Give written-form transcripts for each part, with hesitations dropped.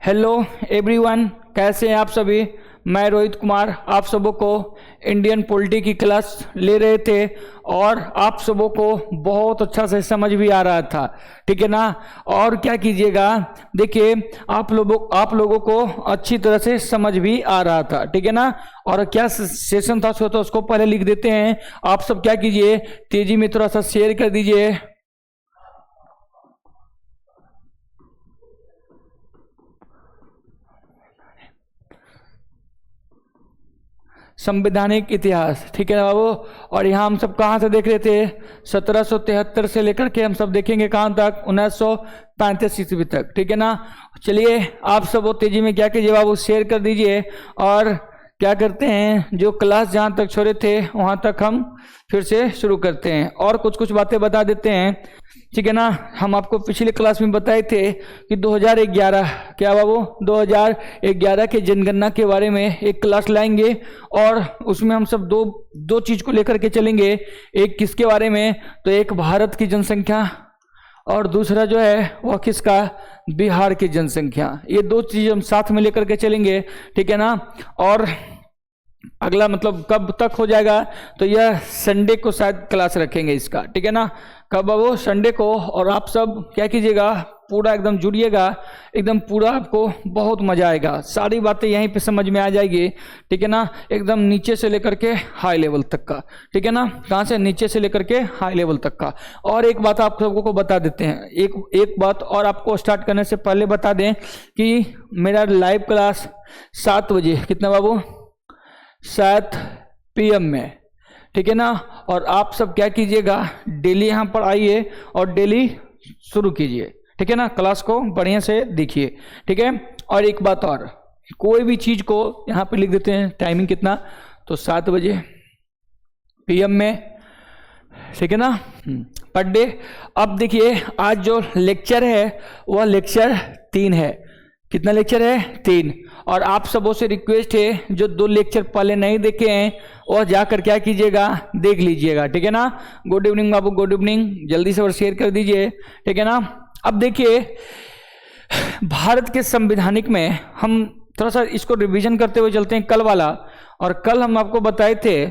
Hello everyone, कैसे हैं आप सभी। मैं रोहित कुमार आप सबों को इंडियन पॉलिटी की क्लास ले रहे थे और आप सबों को बहुत अच्छा से समझ भी आ रहा था, ठीक है ना। और क्या कीजिएगा, देखिए आप लोगों को अच्छी तरह से समझ भी आ रहा था, ठीक है ना। और क्या सेशन था तो उसको पहले लिख देते हैं। आप सब क्या कीजिए, तेजी में थोड़ा सा शेयर कर दीजिए। संवैधानिक इतिहास, ठीक है ना बाबू। और यहाँ हम सब कहाँ से देख रहे थे, 1773 से लेकर के हम सब देखेंगे कहाँ तक, 1935 ईस्वी तक, ठीक है ना। चलिए आप सब वो तेजी में क्या कीजिए बाबू, शेयर कर दीजिए। और क्या करते हैं, जो क्लास जहाँ तक छोड़े थे वहाँ तक हम फिर से शुरू करते हैं और कुछ कुछ बातें बता देते हैं, ठीक है ना। हम आपको पिछले क्लास में बताए थे कि 2011 क्या बाबू, 2011 के जनगणना के बारे में एक क्लास लाएंगे और उसमें हम सब दो चीज को लेकर के चलेंगे। एक किसके बारे में, तो एक भारत की जनसंख्या और दूसरा जो है वह किसका, बिहार की जनसंख्या। ये दो चीज हम साथ में लेकर के चलेंगे, ठीक है ना। और अगला मतलब कब तक हो जाएगा, तो यह संडे को शायद क्लास रखेंगे इसका, ठीक है ना। कब बाबू, संडे को। और आप सब क्या कीजिएगा, पूरा एकदम जुड़िएगा, एकदम पूरा आपको बहुत मजा आएगा, सारी बातें यहीं पे समझ में आ जाएगी, ठीक है ना। एकदम नीचे से लेकर के हाई लेवल तक का, ठीक है ना। कहाँ से, नीचे से लेकर के हाई लेवल तक का। और एक बात आप सबको को बता देते हैं, एक बात और आपको स्टार्ट करने से पहले बता दें कि मेरा लाइव क्लास 7 बजे, कितना बाबू, 7 PM में, ठीक है ना। और आप सब क्या कीजिएगा, डेली यहाँ पर आइए और डेली शुरू कीजिए, ठीक है ना। क्लास को बढ़िया से देखिए, ठीक है। और एक बात और, कोई भी चीज को यहाँ पे लिख देते हैं, टाइमिंग कितना, तो 7 बजे PM में, ठीक है ना, पर डे। अब देखिए आज जो लेक्चर है वह लेक्चर 3 है। कितना लेक्चर है, 3। और आप सबों से रिक्वेस्ट है, जो 2 लेक्चर पहले नहीं देखे हैं और जाकर क्या कीजिएगा, देख लीजिएगा, ठीक है ना। गुड इवनिंग बाबू, गुड इवनिंग, जल्दी से और शेयर कर दीजिए, ठीक है ना। अब देखिए भारत के संवैधानिक में हम थोड़ा सा इसको रिवीजन करते हुए चलते हैं कल वाला। और कल हम आपको बताए थे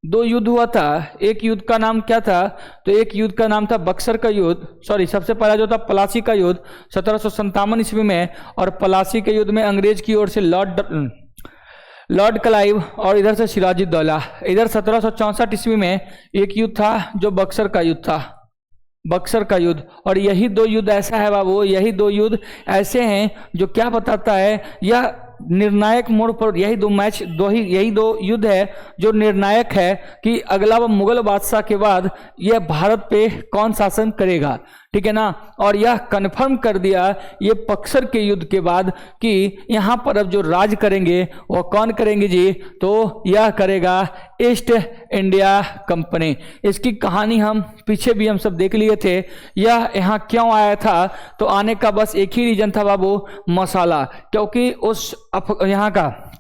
2 युद्ध हुआ था। एक युद्ध का नाम क्या था, तो एक युद्ध का नाम था बक्सर का युद्ध, सॉरी सबसे पहला जो था प्लासी का युद्ध 1757 ईस्वी में। और प्लासी के युद्ध में अंग्रेज की ओर से लॉर्ड क्लाइव और इधर से सिराजुद्दौला। इधर 1764 ईस्वी में एक युद्ध था जो बक्सर का युद्ध था, बक्सर का युद्ध। और यही 2 युद्ध ऐसा है बाबू, यही 2 युद्ध ऐसे हैं जो क्या बताता है, यह निर्णायक मोड़ पर यही दो युद्ध है जो निर्णायक है कि अगला वो मुगल बादशाह के बाद यह भारत पे कौन शासन करेगा, ठीक है ना। और यह कन्फर्म कर दिया ये बक्सर के युद्ध के बाद कि यहाँ पर अब जो राज करेंगे वो कौन करेंगे जी, तो यह करेगा ईस्ट इंडिया कंपनी। इसकी कहानी हम पीछे भी हम सब देख लिए थे। यह यहाँ क्यों आया था, तो आने का बस एक ही रीजन था बाबू, मसाला। क्योंकि उस यहाँ का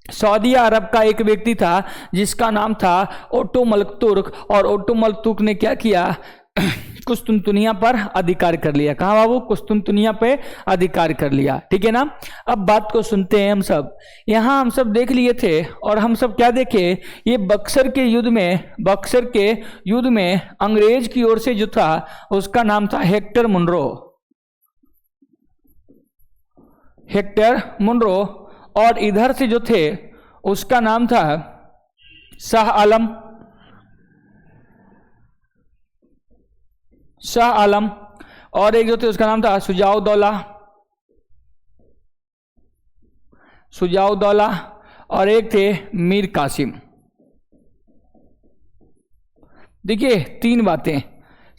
सऊदी अरब का एक व्यक्ति था जिसका नाम था ओटो मलिक तुर्क। और ओटो मलिक तुर्क ने क्या किया, कुस्तुनतुनिया पर अधिकार कर लिया। कहाँ बाबू, कुस्तुनतुनिया पे अधिकार कर लिया, ठीक है ना। अब बात को सुनते हैं हम सब। यहाँ हम सब देख लिए थे और हम सब क्या देखे, ये बक्सर के युद्ध में अंग्रेज की ओर से जो था उसका नाम था हेक्टर मुनरो। और इधर से जो थे उसका नाम था शाह आलम। और एक जो थे उसका नाम था सुजाउद्दौला। और एक थे मीर कासिम। देखिए 3 बातें,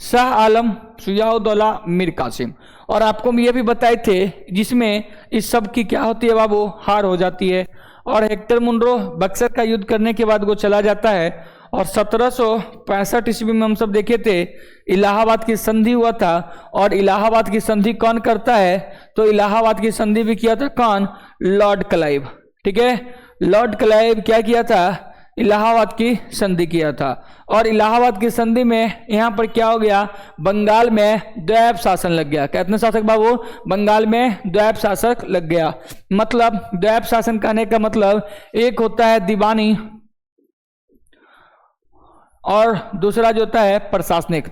शाह आलम, सुजाउद्दौला, मीर कासिम। और आपको हम ये भी बताए थे जिसमें इस सब की क्या होती है बाबू, हार हो जाती है। और हेक्टर मुनरो बक्सर का युद्ध करने के बाद वो चला जाता है। और 1765 ईस्वी में हम सब देखे थे इलाहाबाद की संधि हुआ था। और इलाहाबाद की संधि कौन करता है, तो इलाहाबाद की संधि भी किया था कौन, लॉर्ड क्लाइव, ठीक है। लॉर्ड क्लाइव क्या किया था, इलाहाबाद की संधि किया था। और इलाहाबाद की संधि में यहाँ पर क्या हो गया, बंगाल में द्वैप शासन लग गया। कितने शासक बाबू, बंगाल में द्वैप शासक लग गया। मतलब द्वैप शासन कहने का मतलब एक होता है दीवानी और दूसरा जो होता है प्रशासनिक।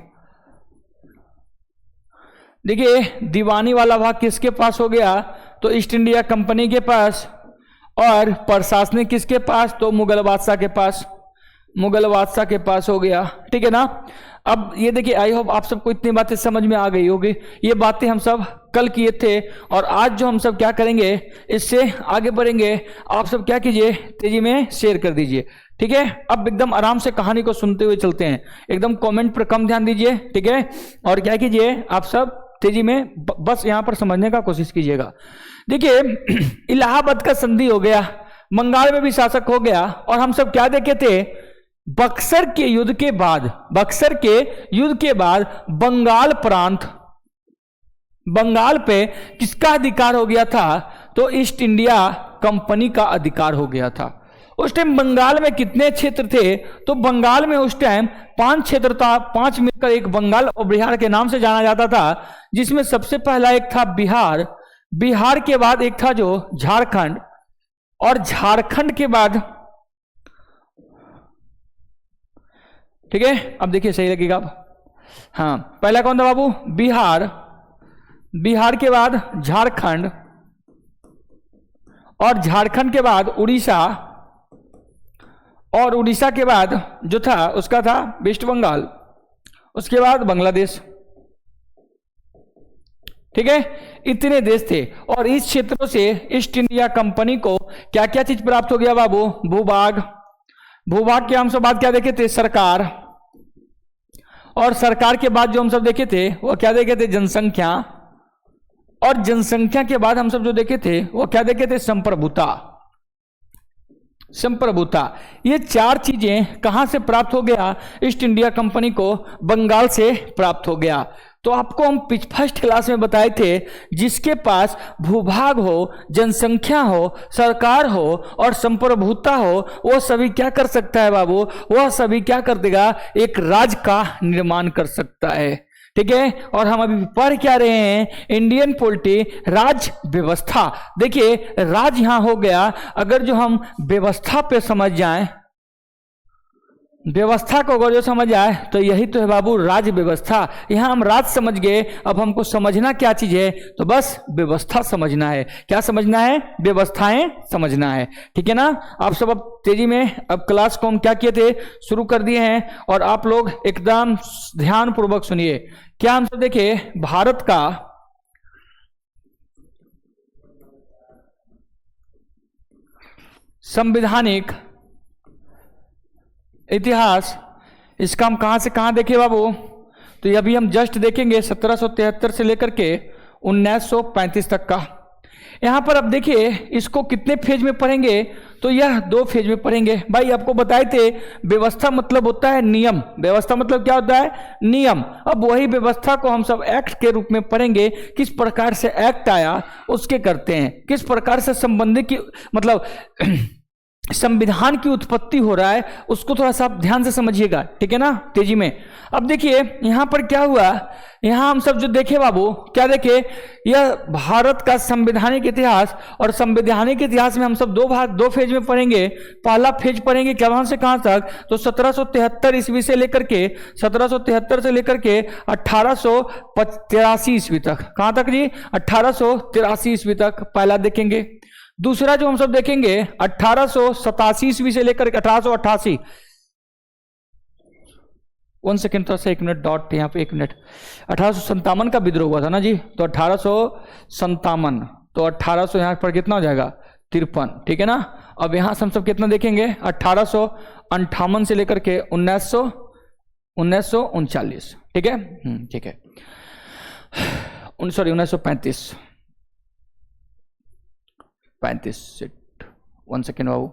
देखिए दीवानी वाला भाग किसके पास हो गया, तो ईस्ट इंडिया कंपनी के पास, और प्रशासनिक किसके पास, तो मुगल बादशाह के पास, मुगल बादशाह के पास हो गया। ठीक है ना। अब ये देखिए, आई होप आप सबको इतनी बातें समझ में आ गई होगी। ये बातें हम सब कल किए थे और आज जो हम सब क्या करेंगे, इससे आगे बढ़ेंगे। आप सब क्या कीजिए, तेजी में शेयर कर दीजिए। ठीक है। अब एकदम आराम से कहानी को सुनते हुए चलते हैं, एकदम कमेंट पर कम ध्यान दीजिए। ठीक है। और क्या कीजिए, आप सब तेजी में बस यहां पर समझने का कोशिश कीजिएगा। देखिए इलाहाबाद का संधि हो गया, बंगाल में भी शासक हो गया, और हम सब क्या देखे थे, बक्सर के युद्ध के बाद, बक्सर के युद्ध के बाद बंगाल प्रांत, बंगाल पे किसका अधिकार हो गया था, तो ईस्ट इंडिया कंपनी का अधिकार हो गया था। उस टाइम बंगाल में कितने क्षेत्र थे, तो बंगाल में उस टाइम 5 क्षेत्र था, 5 मिलकर एक बंगाल और बिहार के नाम से जाना जाता था, जिसमें सबसे पहला एक था बिहार, बिहार के बाद एक था जो झारखंड, और झारखंड के बाद, ठीक है अब देखिए सही लगेगा। हाँ पहला कौन था बाबू, बिहार, बिहार के बाद झारखंड, और झारखंड के बाद उड़ीसा, और उड़ीसा के बाद जो था उसका था वेस्ट बंगाल, उसके बाद बांग्लादेश। ठीक है, इतने देश थे। और इस क्षेत्रों से ईस्ट इंडिया कंपनी को क्या क्या चीज प्राप्त हो गया बाबू, भूभाग, भूभाग के हम सब बात क्या देखे थे, सरकार, और सरकार के बाद जो हम सब देखे थे वो क्या देखे थे, जनसंख्या, और जनसंख्या के बाद हम सब जो देखे थे वो क्या देखे थे, संप्रभुता, संप्रभुता। ये 4 चीजें कहां से प्राप्त हो गया, ईस्ट इंडिया कंपनी को बंगाल से प्राप्त हो गया। तो आपको हम फर्स्ट क्लास में बताए थे, जिसके पास भूभाग हो, जनसंख्या हो, सरकार हो और संप्रभुता हो, वो सभी क्या कर सकता है बाबू, वह सभी क्या कर देगा, एक राज्य का निर्माण कर सकता है। ठीक है। और हम अभी पढ़ क्या रहे हैं, इंडियन पॉलिटी, राज्य व्यवस्था। देखिए राज्य यहां हो गया, अगर जो हम व्यवस्था पे समझ जाएं, व्यवस्था को अगर जो समझ आए तो यही तो है बाबू राज्य व्यवस्था। यहां हम राज्य समझ गए, अब हमको समझना क्या चीज है, तो बस व्यवस्था समझना है। क्या समझना है, व्यवस्थाएं समझना है। ठीक है ना। आप सब अब तेजी में अब क्लास को हम क्या किए थे, शुरू कर दिए हैं, और आप लोग एकदम ध्यान पूर्वक सुनिए। क्या हम सब देखे, भारत का संवैधानिक इतिहास, इसका हम कहां से कहां देखे बाबू, तो ये अभी हम जस्ट देखेंगे 1773 से लेकर के 1935 तक का। यहां पर अब देखिए इसको कितने फेज में पढ़ेंगे, तो यह 2 फेज में पढ़ेंगे। भाई आपको बताए थे व्यवस्था मतलब होता है नियम, व्यवस्था मतलब क्या होता है, नियम। अब वही व्यवस्था को हम सब एक्ट के रूप में पढ़ेंगे, किस प्रकार से एक्ट आया उसके करते हैं, किस प्रकार से संबंधित की मतलब संविधान की उत्पत्ति हो रहा है, उसको थोड़ा सा आप ध्यान से समझिएगा। ठीक है ना, तेजी में। अब देखिए यहां पर क्या हुआ, यहां हम सब जो देखे बाबू, क्या देखे, यह भारत का संवैधानिक इतिहास, और संवैधानिक इतिहास में हम सब 2 फेज में पढ़ेंगे। पहला फेज पढ़ेंगे कहां से कहां तक, तो 1773 ईस्वी से लेकर के 1773 से लेकर के 1883 ईस्वी तक। कहां तक जी, 1883 ईस्वी तक पहला देखेंगे। दूसरा जो हम सब देखेंगे 1887 ईस्वी से लेकर 1888, 1 सेकेंड, थोड़ा सा 1 मिनट डॉट यहाँ पे 1 मिनट, 1857 का विद्रोह हुआ था ना जी, तो 1857, तो 1800 यहाँ पर कितना हो जाएगा, 53। ठीक है ना। अब यहां से हम सब कितना देखेंगे, 1858 से लेकर के 1939। ठीक है, ठीक है, सॉरी 1935, 1 सेकेंड बाबू,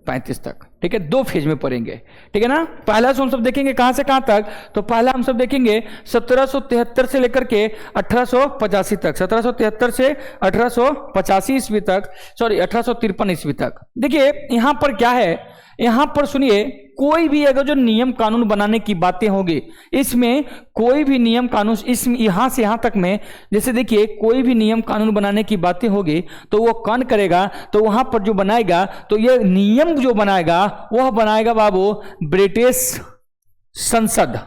35 तक। ठीक है, 2 फेज में पढ़ेंगे, ठीक है ना। पहला हम सब देखेंगे कहां से कहां तक, तो पहला हम सब देखेंगे 1773 से लेकर के 1885 तक, 1773 से 1885 ईस्वी तक, सॉरी 1853 ईस्वी तक। देखिए यहां पर क्या है, यहां पर सुनिए, कोई भी अगर जो नियम कानून बनाने की बातें होगी, इसमें कोई भी नियम कानून, इस यहां से यहां तक में, जैसे देखिए कोई भी नियम कानून बनाने की बातें होगी तो वो कौन करेगा, तो वहां पर जो बनाएगा, तो ये नियम जो बनाएगा वह बनाएगा बाबू ब्रिटिश संसद।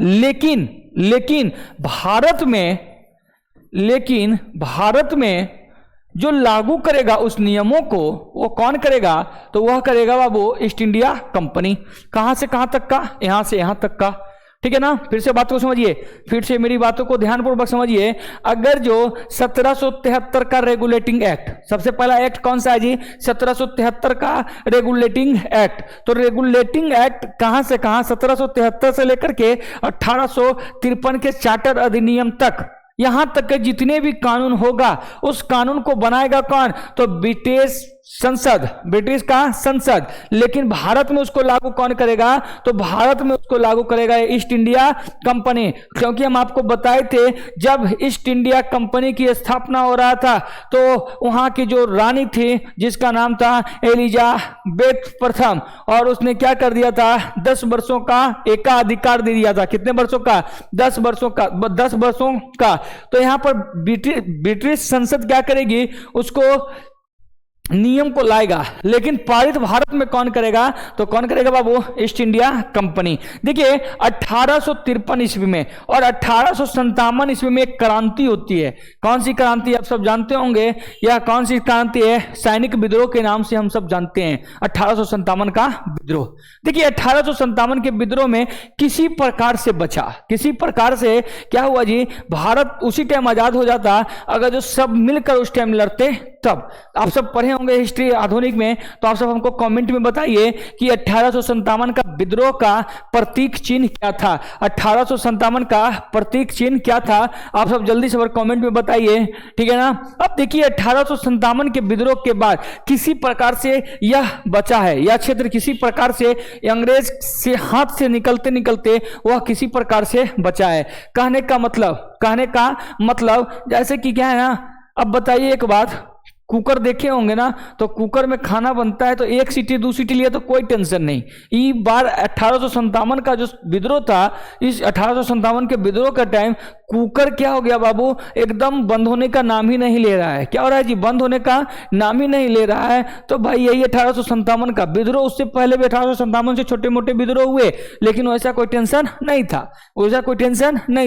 लेकिन भारत में जो लागू करेगा उस नियमों को, वो कौन करेगा, तो वह करेगा बाबू ईस्ट इंडिया कंपनी। कहां से कहां तक का, यहां से यहां तक का, ठीक है ना। फिर से बात को समझिए, फिर से मेरी बातों को ध्यानपूर्वक समझिए। अगर जो 1773 का रेगुलेटिंग एक्ट, सबसे पहला एक्ट कौन सा है जी, 1773 का रेगुलेटिंग एक्ट। तो रेगुलेटिंग एक्ट कहां से कहां, 1773 से लेकर के 1853 के चार्टर अधिनियम तक, यहां तक के जितने भी कानून होगा उस कानून को बनाएगा कौन, तो ब्रिटिश संसद, ब्रिटिश का संसद। लेकिन भारत में उसको लागू कौन करेगा, तो भारत में उसको लागू करेगा ईस्ट इंडिया कंपनी। क्योंकि हम आपको बताए थे जब ईस्ट इंडिया कंपनी की स्थापना हो रहा था तो वहां की जो रानी थी जिसका नाम था एलिजाबेथ प्रथम, और उसने क्या कर दिया था, 10 वर्षों का एकाधिकार दे दिया था। कितने वर्षों का, 10 वर्षों का, 10 वर्षों का। तो यहां पर ब्रिटिश संसद क्या करेगी, उसको नियम को लाएगा, लेकिन पारित भारत में कौन करेगा, तो कौन करेगा बाबू, ईस्ट इंडिया कंपनी। देखिए 1853 ईस्वी में और 1857 ईस्वी में एक क्रांति होती है। कौन सी क्रांति, आप सब जानते होंगे, यह कौन सी क्रांति है, सैनिक विद्रोह के नाम से हम सब जानते हैं, 1857 का विद्रोह। देखिए 1857 के विद्रोह में किसी प्रकार से बचा, किसी प्रकार से क्या हुआ जी, भारत उसी टाइम आजाद हो जाता अगर जो सब मिलकर उस टाइम लड़ते तब। आप सब पढ़े होंगे हिस्ट्री आधुनिक में, तो आप सब हमको कमेंट में बताइए कि 1857 का विद्रोह का प्रतीक चिन्ह क्या था, 1857 का प्रतीक चिन्ह क्या था, आप सब जल्दी से कमेंट में बताइए, ठीक है ना। अब देखिए 1857 के विद्रोह के बाद किसी प्रकार से यह बचा है, यह क्षेत्र किसी प्रकार से अंग्रेज से हाथ से निकलते निकलते वह किसी प्रकार से बचा है। कहने का मतलब जैसे कि क्या है ना, अब बताइए एक बात, कुकर देखे होंगे ना, तो कुकर में खाना बनता है तो 1 सीटी 2 सीटी लिया तो कोई टेंशन नहीं। इस बार 1857 का जो विद्रोह था, इस 1857 के विद्रोह का टाइम कुकर क्या हो गया बाबू, एकदम बंद होने का नाम ही नहीं ले रहा है। क्या हो रहा है जी, बंद होने का नाम ही नहीं ले रहा है। तो भाई यही 1857 का विद्रोह, उससे पहले भी 1857 से छोटे मोटे विद्रोह हुए, लेकिन वैसा कोई टेंशन नहीं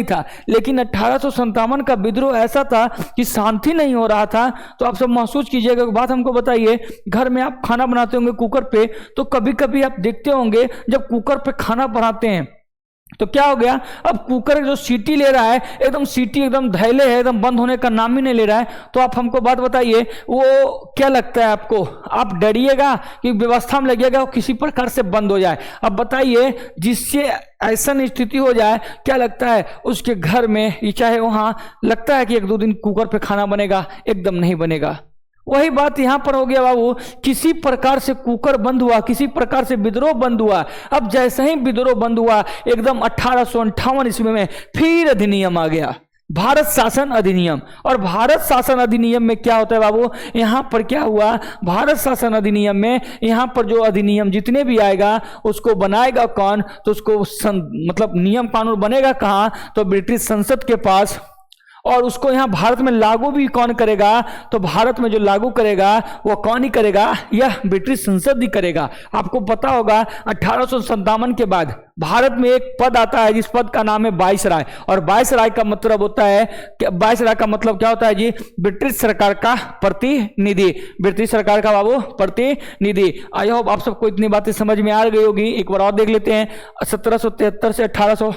था, लेकिन 1857 का विद्रोह ऐसा था कि शांति नहीं हो रहा था। तो आप सब महसूस कीजिएगा, बात हमको बताइए, घर में आप खाना बनाते होंगे कुकर पे, तो कभी कभी आप देखते होंगे जब कुकर पे खाना बनाते हैं तो क्या हो गया, अब कुकर जो सीटी ले रहा है, एकदम सीटी एकदम धैले है, एकदम बंद होने का नाम ही नहीं ले रहा है। तो आप हमको बात बताइए, वो क्या लगता है आपको, आप डरिएगा कि व्यवस्था में लगिएगा वो किसी प्रकार से बंद हो जाए। अब बताइए, जिससे ऐसा स्थिति हो जाए, क्या लगता है उसके घर में, चाहे वहां लगता है कि 1-2 दिन कुकर पे खाना बनेगा, एकदम नहीं बनेगा। वही बात यहां पर हो गया बाबू, किसी प्रकार से कुकर बंद हुआ, किसी प्रकार से विद्रोह बंद हुआ। अब जैसे ही विद्रोह बंद हुआ, एकदम 1858 ईस्वी में फिर अधिनियम आ गया, भारत शासन अधिनियम। और भारत शासन अधिनियम में क्या होता है बाबू, यहां पर क्या हुआ, भारत शासन अधिनियम में यहां पर जो अधिनियम जितने भी आएगा उसको बनाएगा कौन, तो उसको मतलब नियम कानून बनेगा कहां, तो ब्रिटिश संसद के पास। और उसको यहां भारत में लागू भी कौन करेगा, तो भारत में जो लागू करेगा वो कौन ही करेगा, यह ब्रिटिश संसद ही करेगा। आपको पता होगा 1857 के बाद भारत में एक पद आता है जिस पद का नाम है वाइसराय। और वाइसराय का मतलब होता है, वाइसराय का मतलब क्या होता है जी, ब्रिटिश सरकार का प्रतिनिधि, ब्रिटिश सरकार का बाबू प्रतिनिधि। आई होप आप सबको इतनी बातें समझ में आ गई होगी। एक बार और देख लेते हैं, 1773 से 1800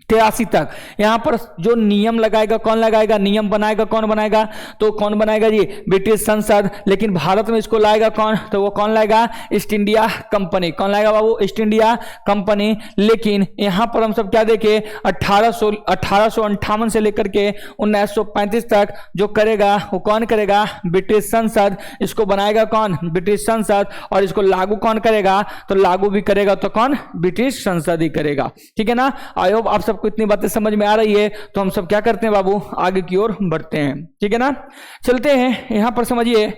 83 तक। यहाँ पर जो नियम लगाएगा कौन लगाएगा, नियम बनाएगा कौन बनाएगा, तो कौन बनाएगा जी, ब्रिटिश संसद। लेकिन भारत में इसको लाएगा कौन, तो वो कौन लाएगा, ईस्ट इंडिया कंपनी। कौन लाएगा बाबू, ईस्ट इंडिया कंपनी। लेकिन यहाँ पर हम सब क्या देखे, 1858 से लेकर के 1935 तक जो करेगा वो कौन करेगा, ब्रिटिश संसद। इसको बनाएगा कौन, ब्रिटिश संसद। और इसको लागू कौन करेगा, तो लागू भी करेगा तो कौन, ब्रिटिश संसद ही करेगा। ठीक है ना। आई होप आप सबको इतनी बातें समझ में आ रही है। तो हम सब क्या करते हैं बाबू, आगे की ओर बढ़ते हैं। ठीक है ना, चलते हैं यहां पर, समझिए।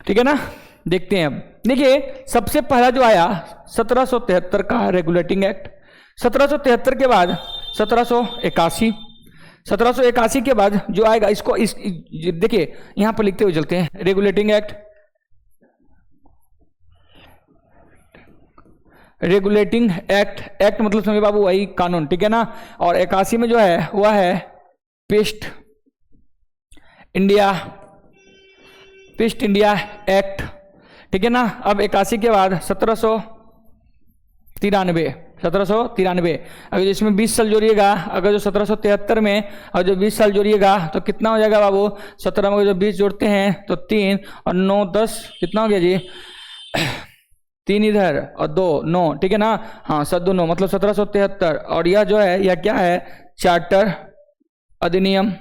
ठीक है ना, देखते हैं। अब देखिए सबसे पहला जो आया 1773 का रेगुलेटिंग एक्ट। 1773 के बाद 1781, 1781 के बाद जो आएगा इसको देखिए यहां पर लिखते हुए चलते हैं, regulating act. Regulating act, act मतलब समझे बाबू वही कानून। ठीक है ना। और 81 में जो है वह है पेस्ट इंडिया एक्ट। ठीक है ना। अब 81 के बाद 1793 अगर इसमें 20 साल जोड़िएगा, अगर जो 1773 में और जो 20 साल जोड़िएगा तो कितना हो जाएगा बाबू, 17 में जो 20 जोड़ते हैं तो 3 और 9 10, कितना हो गया जी, 3 इधर और 2 9। ठीक है ना। हाँ 7 9 मतलब 1773। और यह जो है यह क्या है, चार्टर अधिनियम।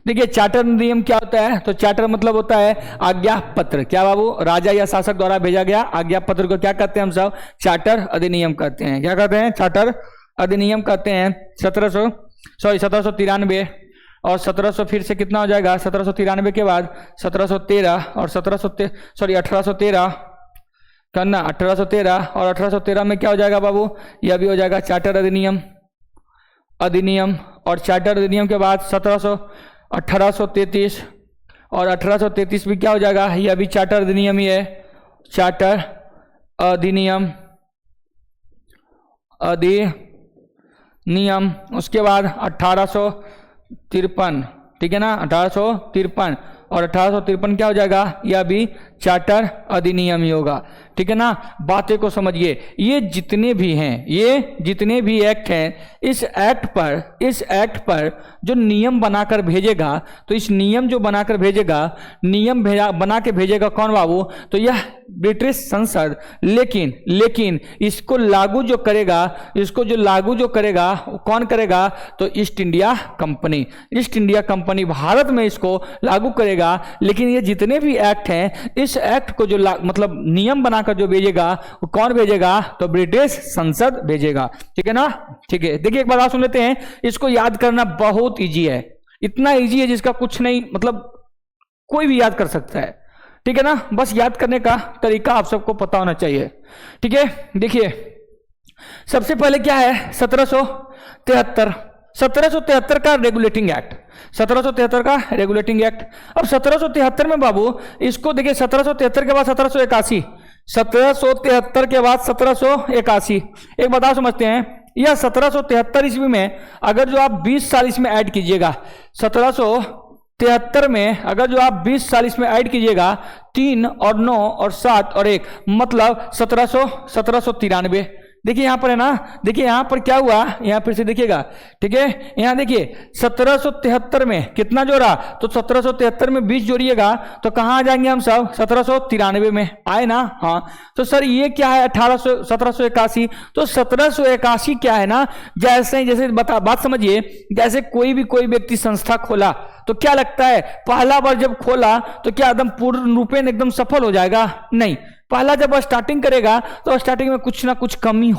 देखिए चार्टर अधिनियम क्या होता है, तो चार्टर मतलब होता है आज्ञा पत्र। क्या बाबू, राजा या शासक द्वारा भेजा गया आज्ञा पत्र को क्या कहते हैं हम सब, चार्टर अधिनियम कहते हैं। क्या कहते हैं, चार्टर अधिनियम कहते हैं। 1793 और 1700 फिर से कितना हो जाएगा, 1793 के बाद 1713 और 1813 करना, 1813 और 1813 में क्या हो जाएगा बाबू, यह भी हो जाएगा चार्टर अधिनियम। और चार्टर अधिनियम के बाद 1833 और 1833 भी क्या हो जाएगा, यह भी चार्टर अधिनियम ही है, चार्टर अधिनियम। उसके बाद 1853, ठीक है ना, 1853 और 1853 क्या हो जाएगा, यह भी चार्टर अधिनियम ही होगा। ठीक है ना। बातें को समझिए, ये जितने भी एक्ट हैं, इस एक्ट पर जो नियम बनाकर भेजेगा, तो इस नियम जो बनाकर भेजेगा, बना के भेजेगा कौन बाबू, तो यह ब्रिटिश संसद। लेकिन इसको लागू जो करेगा वो कौन करेगा, तो ईस्ट इंडिया कंपनी भारत में इसको लागू करेगा। लेकिन ये जितने भी एक्ट हैं, इस एक्ट को जो मतलब नियम बनाकर जो भेजेगा वो कौन भेजेगा, तो ब्रिटिश संसद भेजेगा। ठीक है ना। ठीक है, देखिए एक बार आप सुन लेते हैं, इसको याद करना बहुत इजी है, इतना इजी है जिसका कुछ नहीं, मतलब कोई भी याद कर सकता है। ठीक है ना, बस याद करने का तरीका आप सबको पता होना चाहिए। ठीक है, देखिए सबसे पहले क्या है, 1773 का रेगुलेटिंग एक्ट। 1773 का रेगुलेटिंग एक्ट। अब 1773 में बाबू इसको देखिए, 1773 के बाद 1781, 1773 के बाद 1781। एक बताओ समझते हैं, यह 1773 ईस्वी में अगर जो आप 20 साल इसमें ऐड कीजिएगा, 1773 में अगर जो आप 20 साल इसमें ऐड कीजिएगा, 3 और 9 और 7 और 1 मतलब 1793। देखिए यहां पर है ना, देखिए यहां पर क्या हुआ, यहां फिर से देखिएगा। ठीक है, यहां देखिए 1773 में कितना जोड़ा, तो 1773 में 20 जोड़िएगा तो कहां आ जाएंगे हम सब, 1793 में आए ना। हाँ तो सर ये क्या है, 1781। तो 1781 क्या है ना, जैसे बात समझिए, जैसे कोई व्यक्ति संस्था खोला तो क्या लगता है, पहला बार जब खोला तो क्या एकदम पूर्ण रूपेण एकदम सफल हो जाएगा, नहीं। पहला जब स्टार्टिंग करेगा तो स्टार्टिंग में कुछ ना कुछ कमी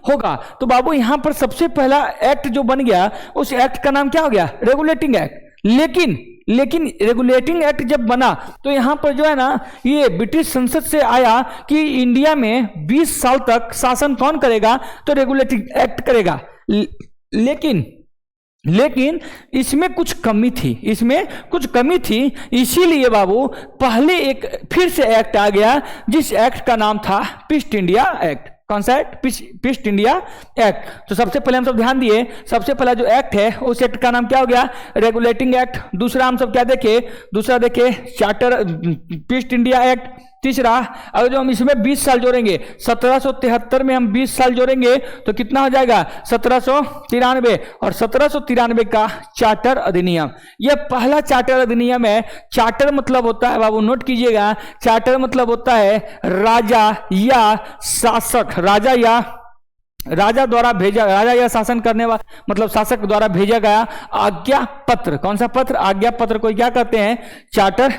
होगा। तो बाबू यहां पर सबसे पहला एक्ट जो बन गया, उस एक्ट का नाम क्या हो गया, रेगुलेटिंग एक्ट। लेकिन रेगुलेटिंग एक्ट जब बना तो यहां पर जो है ना, ये ब्रिटिश संसद से आया कि इंडिया में 20 साल तक शासन कौन करेगा, तो रेगुलेटिंग एक्ट करेगा। लेकिन इसमें कुछ कमी थी, इसीलिए बाबू पहले एक फिर से एक्ट आ गया, जिस एक्ट का नाम था ईस्ट इंडिया एक्ट। कौन सा एक्ट, ईस्ट इंडिया एक्ट। तो सबसे पहले हम सब ध्यान दिए, सबसे पहला जो एक्ट है उस एक्ट का नाम क्या हो गया, रेगुलेटिंग एक्ट। दूसरा हम सब क्या देखे, चार्टर ईस्ट इंडिया एक्ट। तीसरा, अगर जो हम इसमें 20 साल जोड़ेंगे, 1773 में हम 20 साल जोड़ेंगे तो कितना हो जाएगा 1793, और 1793 का चार्टर अधिनियम, यह पहला चार्टर अधिनियम है। चार्टर मतलब होता है बाबू, नोट कीजिएगा, चार्टर मतलब होता है राजा या शासक, राजा द्वारा भेजा, राजा या शासन करने वाला मतलब शासक द्वारा भेजा गया आज्ञा पत्र। कौन सा पत्र? आज्ञा पत्र को क्या कहते हैं? चार्टर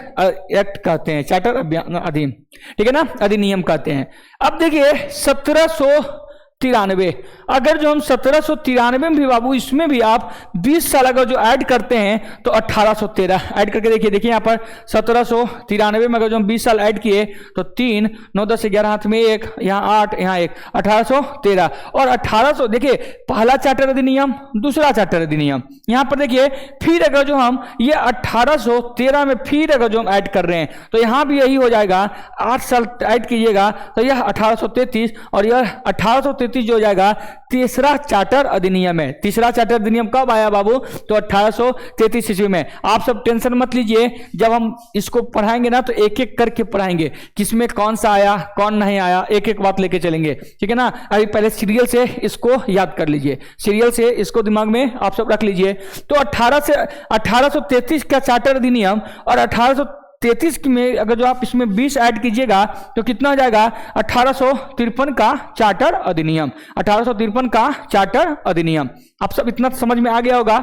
एक्ट कहते हैं, चार्टर अधिनियम, ठीक है ना, अधिनियम कहते हैं। अब देखिए 1793, अगर जो हम 1793 में भी बाबू, इसमें भी आप 20 साल अगर जो ऐड करते हैं तो 1813 ऐड करके देखिए यहाँ पर 1793 में अगर जो हम 20 साल ऐड किए तो 3 9 10 11 हाथ में 1, यहाँ 8, यहाँ 1, 1813। और 1800 देखिए पहला चार्टर अधिनियम, दूसरा चार्टर अधिनियम, यहाँ पर देखिए फिर अगर जो हम ये 1813 में फिर अगर जो हम ऐड कर रहे हैं तो यहाँ भी यही हो जाएगा, 8 साल ऐड कीजिएगा तो यह 1833, और यह 1833 जो हो जाएगा तीसरा चार्टर अधिनियम है। तीसरा चार्टर अधिनियम कब आया बाबू? तो 1833 ईस्वी में। आप सब टेंशन मत लीजिए, जब हम इसको पढ़ाएंगे ना तो एक एक करके पढ़ाएंगे, किसमें कौन सा आया कौन नहीं आया, एक एक बात लेके चलेंगे, ठीक है ना। अभी पहले सीरियल से इसको याद कर लीजिए, सीरियल से इसको दिमाग में आप सब रख लीजिए। तो 1833 का चार्टर अधिनियम और 1833 में अगर जो आप इसमें 20 ऐड कीजिएगा तो कितना हो जाएगा? 1853 का चार्टर अधिनियम, 1853 का चार्टर अधिनियम। आप सब इतना समझ में आ गया होगा,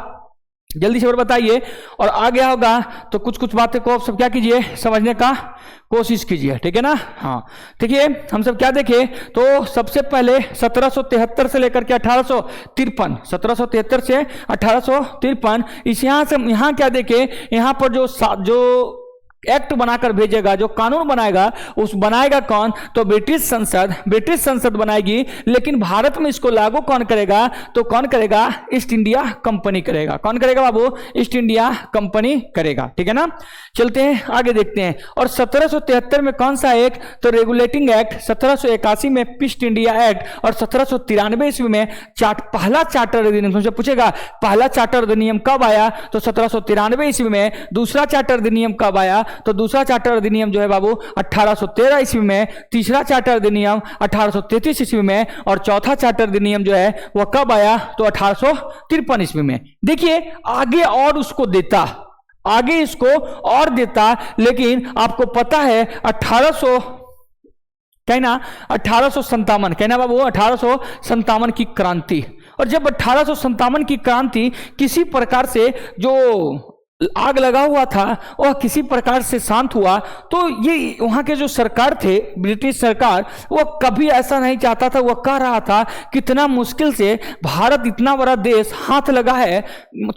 जल्दी से और बताइए। और आ गया होगा तो कुछ कुछ बातें को आप सब क्या कीजिए, समझने का कोशिश कीजिए, ठीक है ना। हाँ देखिए हम सब क्या देखें तो सबसे पहले 1773 से लेकर के 1853, 1773 से 1853, इस यहाँ से यहाँ क्या देखें, यहाँ पर जो एक्ट बनाकर भेजेगा, जो कानून बनाएगा, उस बनाएगा कौन? तो ब्रिटिश संसद बनाएगी। लेकिन भारत में इसको लागू कौन करेगा? तो कौन करेगा? ईस्ट इंडिया कंपनी करेगा। कौन करेगा बाबू? ईस्ट इंडिया कंपनी करेगा, ठीक है ना। चलते हैं आगे देखते हैं। और 1773 में कौन सा एक्ट? तो रेगुलेटिंग एक्ट। 1781 में ईस्ट इंडिया एक्ट, और 1793 ईस्वी में पहला चार्टर अधिनियम। तुमसे पूछेगा पहला चार्टर अधिनियम कब आया? तो 1793 ईस्वी में। दूसरा चार्टर अधिनियम कब आया? तो दूसरा चार्टर अधिनियम जो है बाबू 1813 ईस्वी में। तीसरा चार्टर अधिनियम 1833 ईस्वी में, और चौथा चार्टर अधिनियम जो है वह कब आया? तो 1853 ईस्वी में। देखिए आगे और उसको देता, आगे इसको और देता, लेकिन आपको पता है 1857 कहना बाबू, 1857 की क्रांति। और जब 1857 की क्रांति किसी प्रकार से जो आग लगा हुआ था वह किसी प्रकार से शांत हुआ, तो ये वहां के जो सरकार थे, ब्रिटिश सरकार, वह कभी ऐसा नहीं चाहता था। वह कह रहा था कितना मुश्किल से भारत इतना बड़ा देश हाथ लगा है,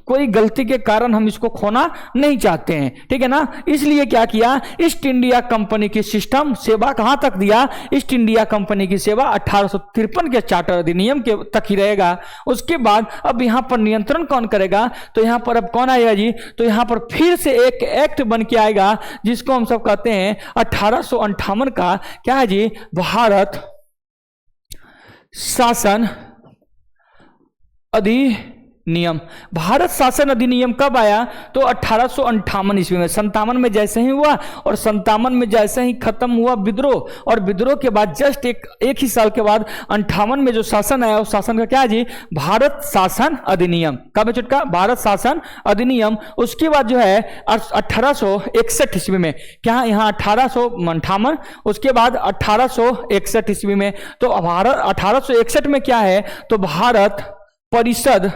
कोई गलती के कारण हम इसको खोना नहीं चाहते हैं, ठीक है ना। इसलिए क्या किया? ईस्ट इंडिया कंपनी की सिस्टम सेवा कहां तक दिया? ईस्ट इंडिया कंपनी की सेवा 1853 के चार्टर अधिनियम के तक ही रहेगा। उसके बाद अब यहां पर नियंत्रण कौन करेगा? तो यहां पर अब कौन आएगा जी? तो यहां पर फिर से एक एक्ट बन के आएगा जिसको हम सब कहते हैं 1858 का, क्या है जी? भारत शासन अधिनियम। भारत शासन अधिनियम कब आया? तो 1858 ईस्वी में। 57 में जैसे ही हुआ, और 57 में जैसे ही खत्म हुआ विद्रोह, और विद्रोह के बाद जस्ट एक ही साल के बाद 58 में जो शासन आया, उस शासन का क्या है जी? भारत शासन अधिनियम। कब है चुटका? भारत शासन अधिनियम। उसके बाद जो है 1861 ईस्वी में, क्या यहाँ 1858, उसके बाद 1861 ईस्वी में। तो भारत 1861 में क्या है? तो भारत परिषद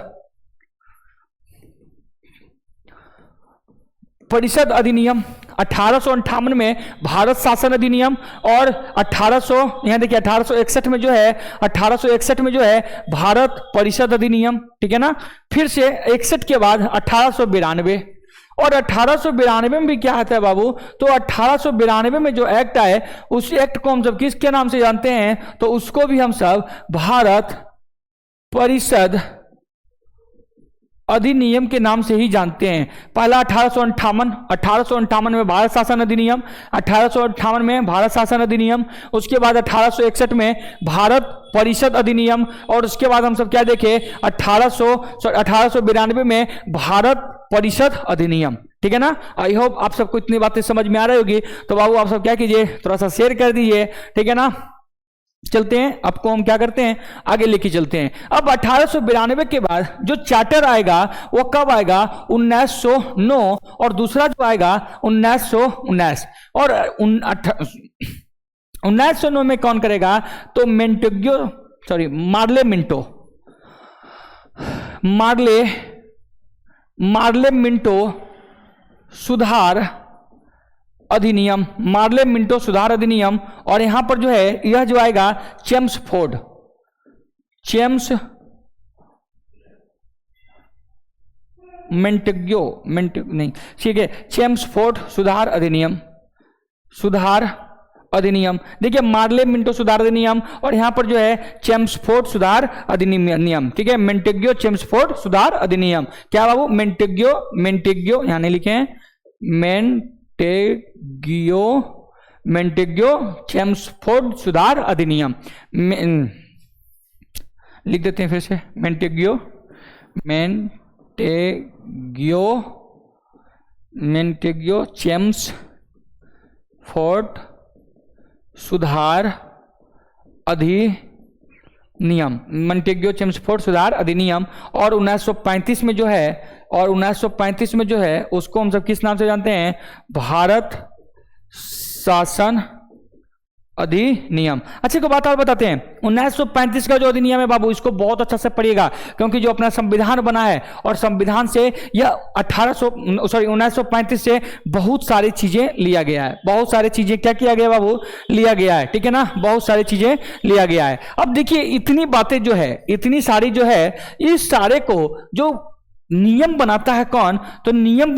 अधिनियम। 1858 में भारत शासन अधिनियम, और 1861 में जो है 1861 में जो है भारत परिषद अधिनियम, ठीक है ना। फिर से 61 के बाद 1892, और 1892 में भी क्या आता है बाबू? तो 1892 में जो एक्ट आए, उस एक्ट को हम सब किसके नाम से जानते हैं? तो उसको भी हम सब भारत परिषद अधिनियम के नाम से ही जानते हैं। पहला 1858 में भारत शासन अधिनियम, 1858 में भारत शासन अधिनियम, उसके बाद 1861 में भारत परिषद अधिनियम, और उसके बाद हम सब क्या देखें 1892 में भारत परिषद अधिनियम, ठीक है ना। आई होप आप सबको इतनी बातें समझ में आ रही होगी। तो बाबू आप सब क्या कीजिए, थोड़ा सा शेयर कर दीजिए, ठीक है ना। चलते हैं, आपको हम क्या करते हैं, आगे लेके चलते हैं। अब 1892 के बाद जो चार्टर आएगा वो कब आएगा, 1909, और दूसरा जो आएगा 1919। और 1909 में कौन करेगा, तो मार्ले मिंटो सुधार अधिनियम, मार्ले मिंटो सुधार अधिनियम। और यहां पर जो है यह जो आएगा चेम्सफोर्ड अधिनियम। देखिए मार्ले मिंटो सुधार अधिनियम, और यहां पर जो है चेम्सफोर्ड सुधार अधिनियम, ठीक है। मेंटेग्यो चेम्सफोर्ड सुधार अधिनियम, क्या बाबू, मेंटेग्यो यहां नहीं लिखे हैं, मेंटेग्यो चेम्सफोर्ड सुधार अधिनियम लिख देते हैं फिर से, मेंटेग्यो चेम्सफोर्ड सुधार अधिनियम, मेंटेग्यो चेम्सफोर्ड सुधार अधिनियम। और 1935 में जो है, उसको हम सब किस नाम से जानते हैं, भारत शासन अधिनियम। अच्छी को बात और बताते हैं, 1935 का जो अधिनियम है बाबू, इसको बहुत अच्छा से पढ़िएगा, क्योंकि जो अपना संविधान बना है, और संविधान से यह 1935 से बहुत सारी चीजें लिया गया है, बहुत सारी चीजें क्या किया गया बाबू, लिया गया है, ठीक है ना, बहुत सारी चीजें लिया गया है। अब देखिए इतनी बातें जो है, इतनी सारी जो है, इस सारे को जो नियम बनाता है कौन, तो नियम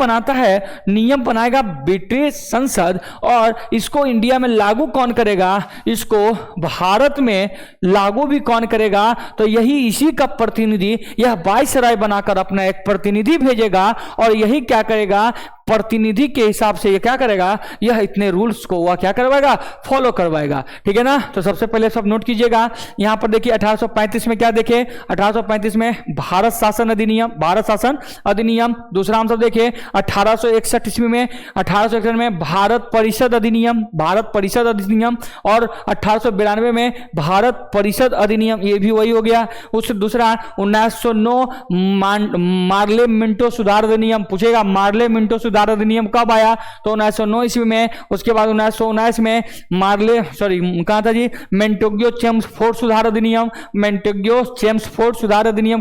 बनाएगा ब्रिटिश संसद। और इसको इंडिया में लागू कौन करेगा, इसको भारत में लागू भी कौन करेगा, तो यही इसी का प्रतिनिधि, यह वाइसराय बनाकर अपना एक प्रतिनिधि भेजेगा, और यही क्या करेगा, प्रतिनिधि के हिसाब से ये क्या करेगा, यह इतने रूल्स को वह क्या करवाएगा, फॉलो करवाएगा, ठीक है ना। तो सबसे पहले सब नोट कीजिएगा, यहां पर देखिए 1835 में क्या देखे, 1835 में भारत शासन अधिनियम। दूसरा हम सब देखे 1861 ईस्वी में, 1861 में भारत परिषद अधिनियम, और 1892 में भारत परिषद अधिनियम, ये भी वही हो गया। उससे दूसरा 1909 मार्ले मिंटो सुधार अधिनियम, पूछेगा मार्ले मिंटो सुधार अधिनियम कब आया, तो 1909 ईस्वी में। उसके बाद 1919 में कहा था जी, मेंटेग्यो चेम्सफोर्ड सुधार अधिनियम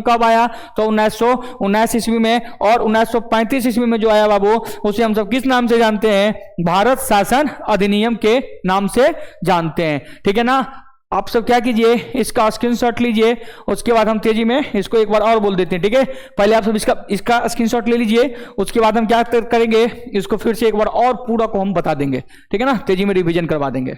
कब आया, तो 1919 ईस्वी में। और 1935 ईस्वी में जो आया बाबू, उसे हम सब किस नाम से जानते हैं, भारत शासन अधिनियम के नाम से जानते हैं, ठीक है ना। आप सब क्या कीजिए, इसका स्क्रीनशॉट लीजिए, उसके बाद हम तेजी में इसको एक बार और बोल देते हैं, ठीक है। पहले आप सब इसका स्क्रीनशॉट ले लीजिए, उसके बाद हम क्या करेंगे, इसको फिर से एक बार और पूरा को हम बता देंगे, ठीक है ना, तेजी में रिवीजन करवा देंगे।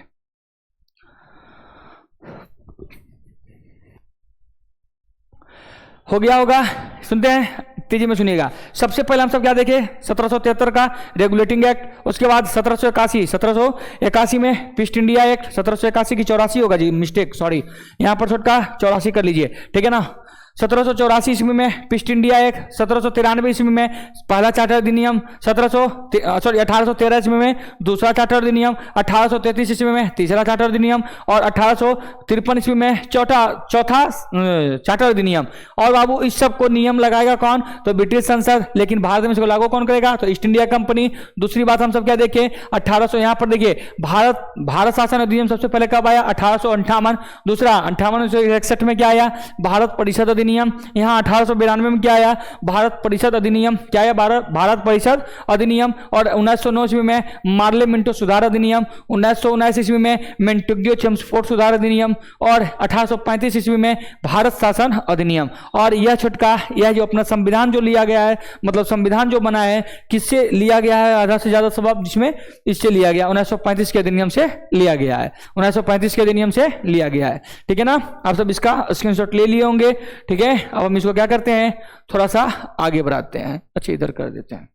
हो गया होगा, सुनते हैं, तेजी में सुनिएगा। सबसे पहले हम सब क्या देखे, 1773 का रेगुलेटिंग एक्ट। उसके बाद 1781 में ईस्ट इंडिया एक्ट, 1781 की 84 होगा जी, मिस्टेक, सॉरी, यहां पर छोटका 84 कर लीजिए, ठीक है ना। 1784 ईस्वी में ईस्ट इंडिया एक्ट, 1793 ईस्वी में पहला चार्टर अधिनियम, 1813 ईस्वी में दूसरा चार्टर अधिनियम, 1833 ईस्वी में तीसरा चार्टर अधिनियम, और 1853 ईस्वी में चौथा चार्टर अधिनियम। और बाबू इस सब को नियम लगाएगा कौन, तो ब्रिटिश संसद, लेकिन भारत में इसको लागू कौन करेगा, तो ईस्ट इंडिया कंपनी। दूसरी बात हम सब क्या देखें, 1800, यहां पर देखिए भारत शासन अधिनियम सबसे पहले कब आया, 1858। दूसरा 5861 में क्या आया, भारत परिषद अधिनियम। यहां 1892 में क्या आया, भारत परिषद अधिनियम, क्या आया, भारत परिषद अधिनियम। और 1909 ईस्वी में मार्ले मिंटो सुधार अधिनियम, 1919 ईस्वी में मेंटेग्यो चेम्सफोर्ड सुधार अधिनियम, और 1835 ईस्वी में भारत शासन अधिनियम। और यह छुटका, यह जो अपना संविधान जो लिया गया है, मतलब संविधान जो बना है, किससे लिया गया है, आधा से ज्यादा सबब जिसमें इससे लिया गया, 1935 के अधिनियम से लिया गया है, 1935 के अधिनियम से लिया गया है, ठीक है ना। आप सब इसका स्क्रीनशॉट ले लिए होंगे, ठीक है। अब हम इसको क्या करते हैं, थोड़ा सा आगे बढ़ाते हैं, अच्छा इधर कर देते हैं,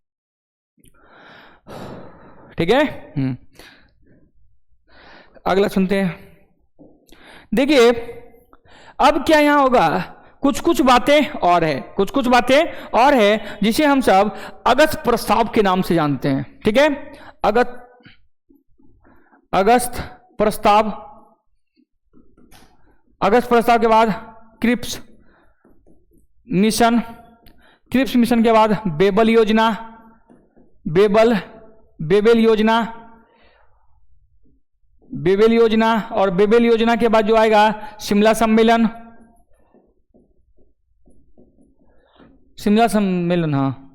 ठीक है। अगला सुनते हैं। देखिए अब क्या यहां होगा, कुछ कुछ बातें और है, कुछ कुछ बातें और है जिसे हम सब अगस्त प्रस्ताव के नाम से जानते हैं। ठीक है, अगस्त प्रस्ताव, अगस्त प्रस्ताव के बाद क्रिप्स मिशन, क्रिप्स मिशन के बाद बेबल योजना, बेबल योजना, बेबल योजना, और बेबल योजना के बाद जो आएगा शिमला सम्मेलन, शिमला सम्मेलन, हाँ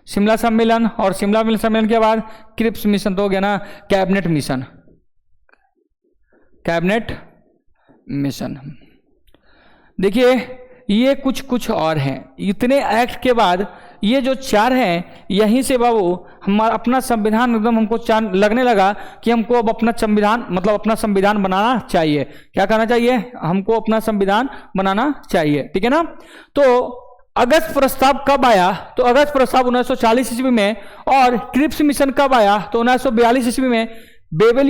शिमला सम्मेलन, और शिमला सम्मेलन के बाद क्रिप्स मिशन तो हो गया ना, कैबिनेट मिशन, कैबिनेट मिशन। देखिए ये कुछ कुछ और हैं, इतने एक्ट के बाद ये जो चार हैं, यहीं से बाबू हमारा अपना संविधान एकदम हमको लगने लगा कि हमको अब अपना संविधान मतलब अपना संविधान बनाना चाहिए। क्या करना चाहिए? हमको अपना संविधान बनाना चाहिए। ठीक है ना। तो अगस्त प्रस्ताव कब आया? तो अगस्त प्रस्ताव 1940 ईस्वी में, और क्रिप्स मिशन कब आया? तो 1942 ईस्वी में। बेबल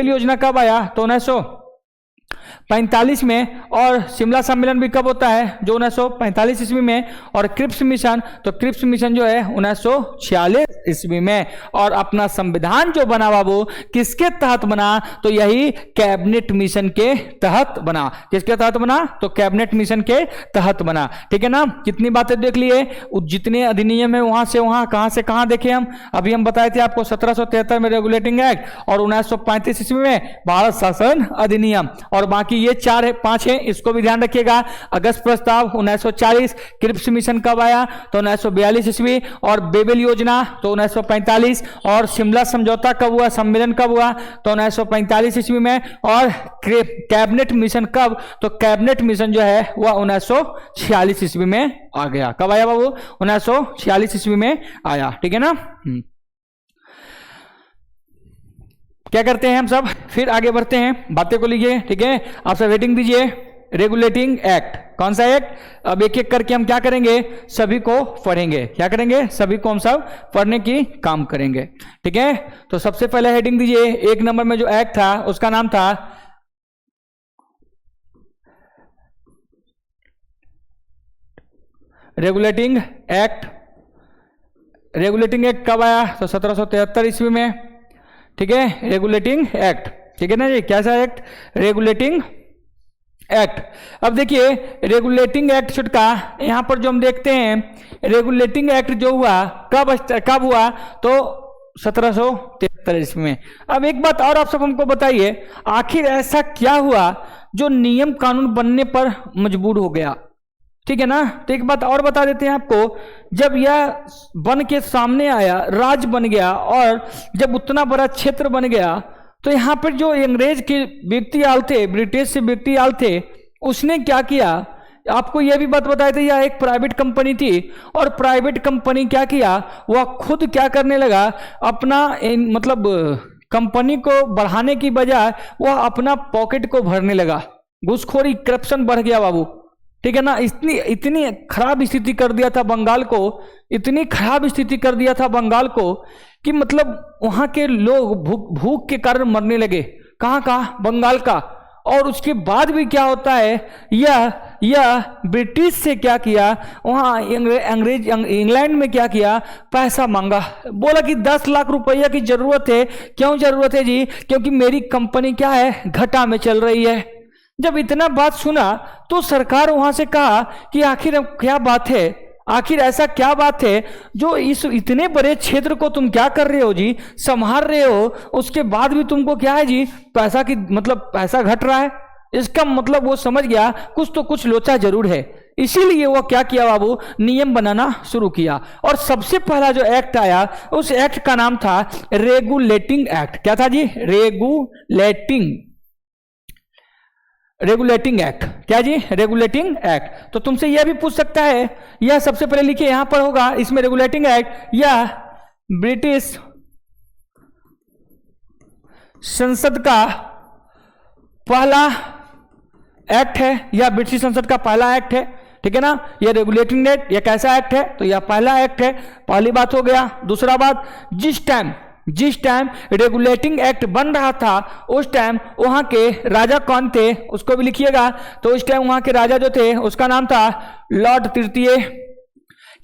योजना कब आया? तो 1945 में। और शिमला सम्मेलन भी कब होता है? जो 1945 ईस्वी में। और क्रिप्स मिशन, तो क्रिप्स मिशन जो है 1946 ईस्वी में। और अपना संविधान जो बना बाबू किसके तहत बना? तो यही कैबिनेट मिशन के तहत बना। किसके तहत बना? तो कैबिनेट मिशन के तहत बना। ठीक है ना। कितनी बातें देख लिए, जितने अधिनियम है वहां से वहां, कहां से कहां देखे हम। अभी हम बताए थे आपको 1773 में रेगुलेटिंग एक्ट, और 1935 ईस्वी में भारत शासन अधिनियम। और बाकी ये 4 है 5 है, इसको भी ध्यान रखिएगा। अगस्त प्रस्ताव 1940, क्रिप्स मिशन कब आया? तो 1942 ईस्वी। और बेबल योजना तो 1945। और शिमला समझौता कब हुआ, सम्मेलन कब हुआ? तो 1945 ईस्वी में। और कैबिनेट मिशन कब? तो कैबिनेट मिशन जो है वह 1946 ईस्वी में आ गया। कब आया बाबू? 1946 ईस्वी में आया। ठीक है ना। क्या करते हैं हम सब, फिर आगे बढ़ते हैं, बातें को लीजिए। ठीक है, आप सब रेटिंग दीजिए। रेगुलेटिंग एक्ट, कौन सा एक्ट? अब एक एक करके हम क्या करेंगे, सभी को पढ़ेंगे। क्या करेंगे? सभी को हम सब पढ़ने की काम करेंगे। ठीक है, तो सबसे पहले हेडिंग दीजिए। 1 नंबर में जो एक्ट था उसका नाम था रेगुलेटिंग एक्ट। रेगुलेटिंग एक्ट कब आया? तो 1773 ईस्वी में। ठीक है, रेगुलेटिंग एक्ट। ठीक है ना जी, कैसा एक्ट? Regulating act. अब देखिए रेगुलेटिंग एक्ट छुटका, यहां पर जो हम देखते हैं रेगुलेटिंग एक्ट जो हुआ कब हुआ? तो 1773 ईस्वी में। अब एक बात और आप सब हमको बताइए, आखिर ऐसा क्या हुआ जो नियम कानून बनने पर मजबूर हो गया? ठीक है ना। तो एक बात और बता देते हैं आपको, जब यह बन के सामने आया, राज बन गया, और जब उतना बड़ा क्षेत्र बन गया, तो यहाँ पर जो अंग्रेज के व्यक्ति आल थे, ब्रिटिश से व्यक्ति आल थे, उसने क्या किया? आपको यह भी बात बताए थे, यह एक प्राइवेट कंपनी थी, और प्राइवेट कंपनी क्या किया? वह खुद क्या करने लगा, अपना मतलब कंपनी को बढ़ाने की बजाय वह अपना पॉकेट को भरने लगा। घूसखोरी, करप्शन बढ़ गया बाबू। ठीक है ना। इतनी खराब स्थिति कर दिया था बंगाल को, इतनी खराब स्थिति कर दिया था बंगाल को कि मतलब वहां के लोग भूख के कारण मरने लगे। कहाँ का? बंगाल का। और उसके बाद भी क्या होता है, यह ब्रिटिश से क्या किया, वहाँ अंग्रेज इंग्लैंड में क्या किया, पैसा मांगा। बोला कि 10 लाख रुपया की जरूरत है। क्यों जरूरत है जी? क्योंकि मेरी कंपनी क्या है, घाटा में चल रही है। जब इतना बात सुना तो सरकार वहां से कहा कि आखिर क्या बात है, आखिर ऐसा क्या बात है जो इस इतने बड़े क्षेत्र को तुम क्या कर रहे हो जी, संभाल रहे हो, उसके बाद भी तुमको क्या है जी, पैसा की मतलब पैसा घट रहा है। इसका मतलब वो समझ गया कुछ तो कुछ लोचा जरूर है। इसीलिए वो क्या किया बाबू, नियम बनाना शुरू किया। और सबसे पहला जो एक्ट आया उस एक्ट का नाम था रेगुलेटिंग एक्ट। क्या था जी? Regulating act. क्या जी? Regulating act. तो तुमसे यह भी पूछ सकता है, यह सबसे पहले लिखिए, यहां पर होगा इसमें रेगुलेटिंग एक्ट, यह ब्रिटिश संसद का पहला एक्ट है, यह ब्रिटिश संसद का पहला एक्ट है। ठीक है ना। यह रेगुलेटिंग एक्ट, यह कैसा एक्ट है? तो यह पहला एक्ट है। पहली बात हो गया। दूसरा बात, जिस टाइम जिस टाइम रेगुलेटिंग एक्ट बन रहा था उस टाइम वहां के राजा कौन थे उसको भी लिखिएगा। तो उस टाइम वहां के राजा जो थे उसका नाम था लॉर्ड तृतीय।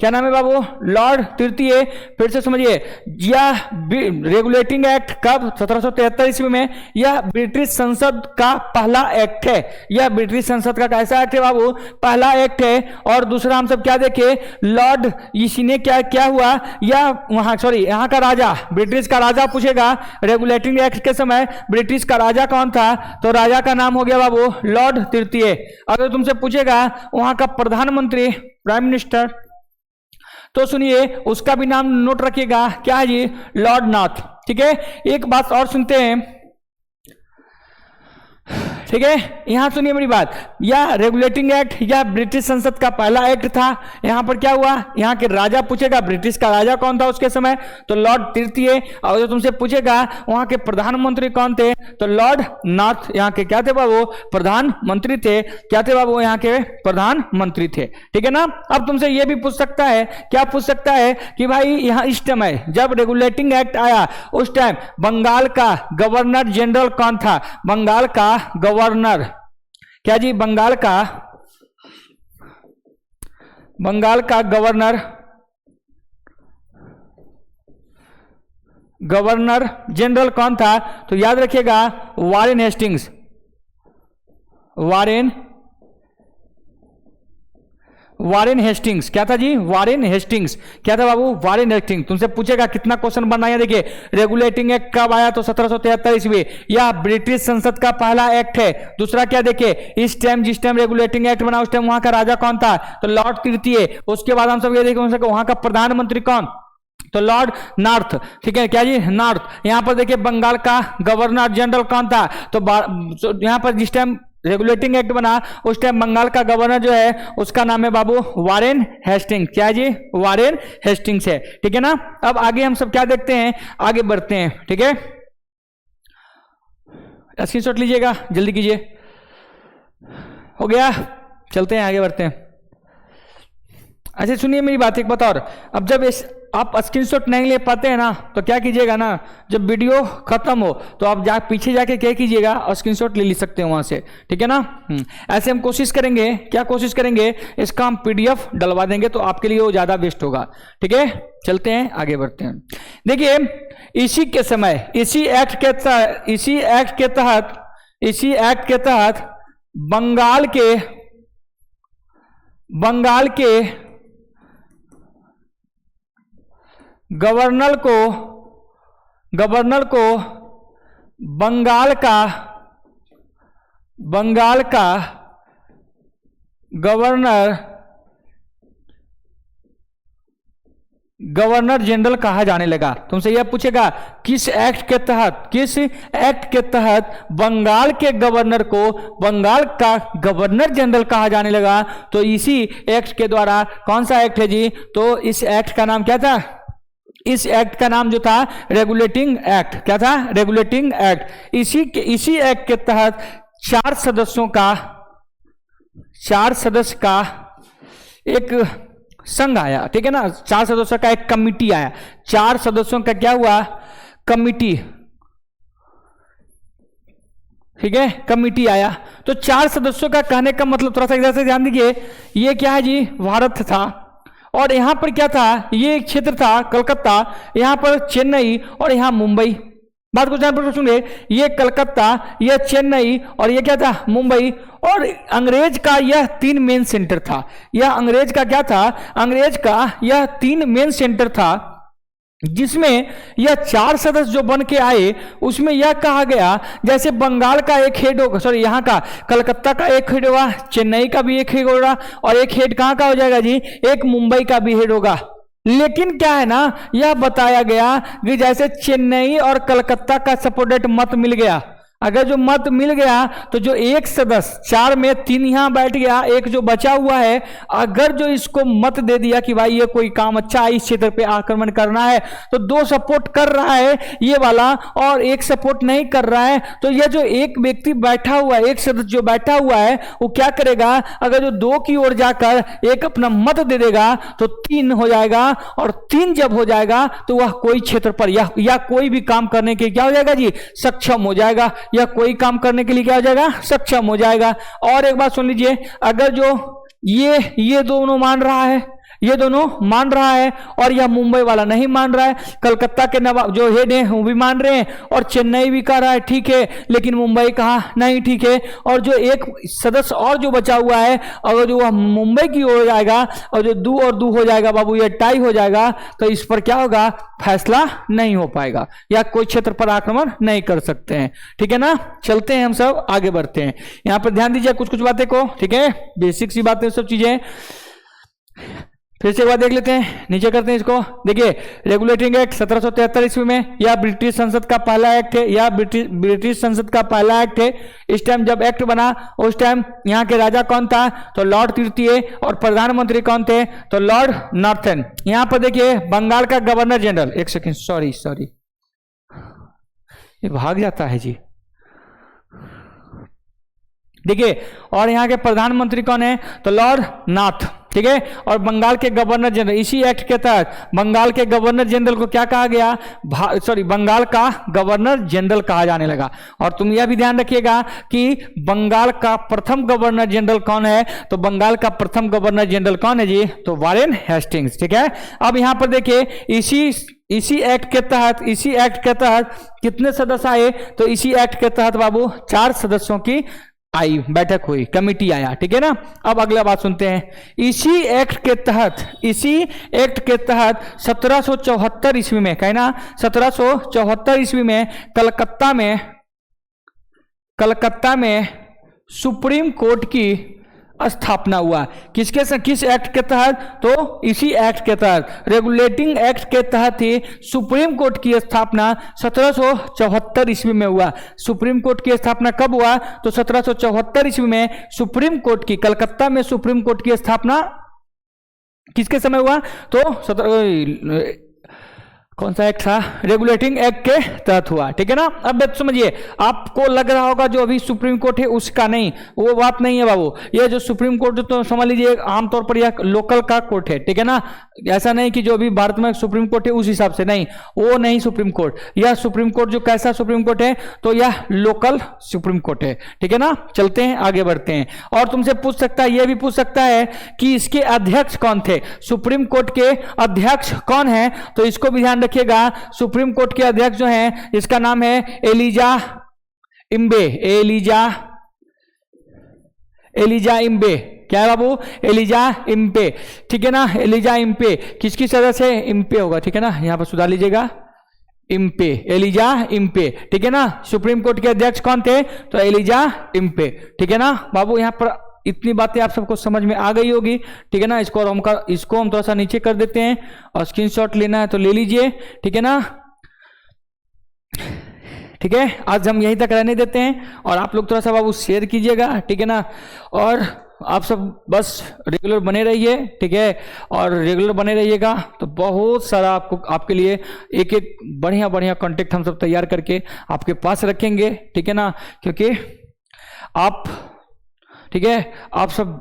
क्या नाम है बाबू? लॉर्ड तृतीय। फिर से समझिए, यह रेगुलेटिंग एक्ट कब? 1773 ईस्वी में। यह ब्रिटिश संसद का पहला एक्ट है। यह ब्रिटिश संसद का कैसा एक्ट है बाबू? पहला एक्ट है। और दूसरा हम सब क्या देखे? लॉर्ड इसने क्या हुआ, यह वहां यहाँ का राजा, ब्रिटिश का राजा पूछेगा रेगुलेटिंग एक्ट के समय ब्रिटिश का राजा कौन था, तो राजा का नाम हो गया बाबू लॉर्ड तृतीय। अगर तुमसे पूछेगा वहां का प्रधानमंत्री, प्राइम मिनिस्टर, तो सुनिए उसका भी नाम नोट रखिएगा, क्या है जी? Lord north. ठीक है, एक बात और सुनते हैं। ठीक है, यहां सुनिए मेरी बात, यह रेगुलेटिंग एक्ट यह ब्रिटिश संसद का पहला एक्ट था। यहां पर क्या हुआ, यहां के राजा पूछेगा ब्रिटिश का राजा कौन था उसके समय, तो लॉर्ड तृतीय। और जो तुमसे पूछेगा वहां के प्रधानमंत्री कौन थे, तो लॉर्ड नॉर्थ यहाँ के क्या थे बाबू? प्रधानमंत्री थे। क्या थे बाबू? यहाँ के प्रधानमंत्री थे। ठीक है ना। अब तुमसे यह भी पूछ सकता है, क्या पूछ सकता है कि भाई यहाँ इस समय जब रेगुलेटिंग एक्ट आया उस टाइम बंगाल का गवर्नर जनरल कौन था? बंगाल का गवर्नर, क्या जी? बंगाल का गवर्नर जनरल कौन था? तो याद रखिएगा वारेन हेस्टिंग्स। Warren Hastings. क्या था जी? Warren Hastings. क्या था बाबू? Warren Hastings. तुमसे पूछेगा कितना क्वेश्चन बनना है। देखिए रेगुलेटिंग एक्ट कब आया, तो 1773 ईस्वी। यह ब्रिटिश संसद का पहला एक्ट है। दूसरा क्या देखिए, इस टाइम जिस टाइम रेगुलेटिंग एक्ट बना उस टाइम वहां का राजा कौन था, तो लॉर्ड तृतीय। उसके बाद हम सब ये देखें वहां का प्रधानमंत्री कौन, तो लॉर्ड नॉर्थ। ठीक है, क्या जी? नॉर्थ। यहां पर देखिए बंगाल का गवर्नर जनरल कौन था, तो यहां पर जिस टाइम रेगुलेटिंग एक्ट बना उस टाइम बंगाल का गवर्नर जो है उसका नाम है बाबू वारेन हेस्टिंग्स। क्या जी? वारेन हेस्टिंग्स है। ठीक है ना। अब आगे हम सब क्या देखते हैं, आगे बढ़ते हैं। ठीक है, स्क्रीनशॉट लीजिएगा, जल्दी कीजिए। हो गया, चलते हैं आगे बढ़ते हैं। अच्छा सुनिए मेरी बात एक बात और, अब जब आप स्क्रीनशॉट नहीं ले पाते हैं ना तो क्या कीजिएगा ना, जब वीडियो खत्म हो तो आप पीछे जाके क्या कीजिएगा और स्क्रीनशॉट ले सकते हैं वहां से। ठीक है ना। ऐसे हम कोशिश करेंगे, क्या कोशिश करेंगे, इसका हम पीडीएफ डलवा देंगे तो आपके लिए वो ज्यादा बेस्ट होगा। ठीक है, चलते हैं आगे बढ़ते हैं। देखिए इसी के समय इसी एक्ट के तहत बंगाल के गवर्नर को बंगाल का गवर्नर जनरल कहा जाने लगा। तुमसे यह पूछेगा किस एक्ट के तहत बंगाल के गवर्नर को बंगाल का गवर्नर जनरल कहा जाने लगा, तो इसी एक्ट के द्वारा, कौन सा एक्ट है जी, तो इस एक्ट का नाम क्या था, इस एक्ट का नाम जो था रेगुलेटिंग एक्ट। क्या था? Regulating act. इसी एक्ट के तहत 4 सदस्य का एक संघ आया। ठीक है ना, 4 सदस्यों का एक कमिटी आया। 4 सदस्यों का क्या हुआ, कमिटी। ठीक है, कमिटी आया। तो 4 सदस्यों का कहने का मतलब थोड़ा सा इधर से ध्यान दीजिए, ये क्या है जी, भारत था। और यहां पर क्या था, ये एक क्षेत्र था कलकत्ता, यहां पर चेन्नई और यहां मुंबई। बात को ध्यान पर सुनिए, ये कलकत्ता, ये चेन्नई और ये क्या था, मुंबई। और अंग्रेज का यह 3 मेन सेंटर था। यह अंग्रेज का क्या था, अंग्रेज का यह 3 मेन सेंटर था, जिसमें यह 4 सदस्य जो बन के आए उसमें यह कहा गया जैसे बंगाल का एक हेड होगा, सॉरी यहाँ का कलकत्ता का एक हेड होगा, चेन्नई का भी एक हेड होगा और एक हेड कहाँ का हो जाएगा जी, एक मुंबई का भी हेड होगा। लेकिन क्या है ना, यह बताया गया कि जैसे चेन्नई और कलकत्ता का सपोर्टेट मत मिल गया, अगर जो मत मिल गया तो जो एक सदस्य, 4 में 3 यहां बैठ गया, एक जो बचा हुआ है, अगर जो इसको मत दे दिया कि भाई ये कोई काम अच्छा है, इस क्षेत्र पे आक्रमण करना है, तो 2 सपोर्ट कर रहा है ये वाला और एक सपोर्ट नहीं कर रहा है, तो यह जो एक व्यक्ति बैठा हुआ है, एक सदस्य जो बैठा हुआ है, वो क्या करेगा, अगर जो 2 की ओर जाकर एक अपना मत दे देगा तो 3 हो जाएगा, और 3 जब हो जाएगा तो वह कोई क्षेत्र पर या कोई भी काम करने के क्या हो जाएगा जी, सक्षम हो जाएगा, या कोई काम करने के लिए क्या हो जाएगा, सक्षम हो जाएगा। और एक बात सुन लीजिए, अगर जो ये दोनों मान रहा है, ये दोनों मान रहा है और यह मुंबई वाला नहीं मान रहा है, कलकत्ता के नवाब जो हेड हैं वो भी मान रहे हैं और चेन्नई भी कह रहा है ठीक है, लेकिन मुंबई कहा नहीं ठीक है, और जो एक सदस्य और जो बचा हुआ है, अगर जो वह मुंबई की ओर जाएगा और जो 2 और 2 हो जाएगा बाबू, ये टाई हो जाएगा, तो इस पर क्या होगा, फैसला नहीं हो पाएगा या कोई क्षेत्र पर आक्रमण नहीं कर सकते हैं। ठीक है ना, चलते हैं हम सब आगे बढ़ते हैं। यहां पर ध्यान दीजिए कुछ कुछ बातें को, ठीक है, बेसिक सी बातें सब चीजें फिर से एक बार देख लेते हैं, नीचे करते हैं इसको। देखिए, रेगुलेटिंग एक्ट 1773 ईस्वी में, यह ब्रिटिश संसद का पहला एक्ट है, यह ब्रिटिश संसद का पहला एक्ट है। इस टाइम जब एक्ट बना उस टाइम यहाँ के राजा कौन था, तो लॉर्ड तृतीय, और प्रधानमंत्री कौन थे, तो लॉर्ड नॉर्थन। यहाँ पर देखिए बंगाल का गवर्नर जनरल, एक सेकेंड, सॉरी ये भाग जाता है जी। देखिए, और यहाँ के प्रधानमंत्री कौन है, तो लॉर्ड नाथ, ठीक है, और बंगाल के गवर्नर जनरल। इसी एक्ट के तहत बंगाल के गवर्नर जनरल को क्या कहा गया, बंगाल का गवर्नर जनरल कहा जाने लगा। और तुम यह भी ध्यान रखिएगा कि बंगाल का प्रथम गवर्नर जनरल कौन है, तो बंगाल का प्रथम गवर्नर जनरल कौन है जी, तो वारेन हेस्टिंग्स। ठीक है, अब यहां पर देखिए इसी एक्ट के तहत कितने सदस्य आए, तो इसी एक्ट के तहत बाबू 4 सदस्यों की आई बैठक हुई, कमिटी आया। ठीक है ना, अब अगला बात सुनते हैं। इसी एक्ट के तहत 1774 ईस्वी में, कहना 1774 ईस्वी में कलकत्ता में सुप्रीम कोर्ट की स्थापना हुआ। किस एक्ट के तहत, तो इसी एक्ट के तहत, रेगुलेटिंग एक्ट के तहत ही सुप्रीम कोर्ट की स्थापना 1774 ईस्वी में हुआ। सुप्रीम कोर्ट की स्थापना कब हुआ, तो 1774 ईस्वी में सुप्रीम कोर्ट की, कलकत्ता में सुप्रीम कोर्ट की स्थापना किसके समय हुआ, तो कौन सा एक्ट था, रेगुलेटिंग एक्ट के तहत हुआ। ठीक है ना, अब समझिए, आपको लग रहा होगा जो अभी सुप्रीम कोर्ट है उसका नहीं, वो बात नहीं है बाबू। ये जो सुप्रीम कोर्ट तो समझ लीजिए आमतौर पर यह लोकल का कोर्ट है। ठीक है ना, ऐसा नहीं कि जो अभी भारत में सुप्रीम कोर्ट है उस हिसाब से नहीं, वो नहीं सुप्रीम कोर्ट। यह सुप्रीम कोर्ट जो कैसा सुप्रीम कोर्ट है, तो यह लोकल सुप्रीम कोर्ट है। ठीक है ना, चलते हैं आगे बढ़ते हैं। और तुमसे पूछ सकता है, यह भी पूछ सकता है कि इसके अध्यक्ष कौन थे, सुप्रीम कोर्ट के अध्यक्ष कौन है, तो इसको भी ध्यान रखिएगा। सुप्रीम कोर्ट के अध्यक्ष जो हैं, इसका नाम है एलिजा इम्बे। क्या है बाबू, एलिजा इम्बे। ठीक है ना, एलिजा इम्बे किसकी सदस्य है, इम्बे होगा। ठीक है ना, यहां पर सुधार लीजिएगा, इम्बे, एलिजा इम्बे। ठीक है ना, सुप्रीम कोर्ट के अध्यक्ष कौन थे, तो एलिजा इम्बे। ठीक है ना बाबू, यहां पर इतनी बातें आप सबको समझ में आ गई होगी। ठीक है ना, इसको हम थोड़ा सा नीचे कर देते हैं, और स्क्रीनशॉट लेना है तो ले लीजिए। ठीक है ना, ठीक है, आज हम यहीं तक रहने देते हैं, और आप लोग थोड़ा सा बाबू शेयर कीजिएगा। ठीक है ना, और आप सब बस रेगुलर बने रहिए। ठीक है, और रेगुलर बने रहिएगा तो बहुत सारा आपके लिए एक बढ़िया बढ़िया कॉन्टेक्ट हम सब तैयार करके आपके पास रखेंगे। ठीक है ना, क्योंकि आप, ठीक है, आप सब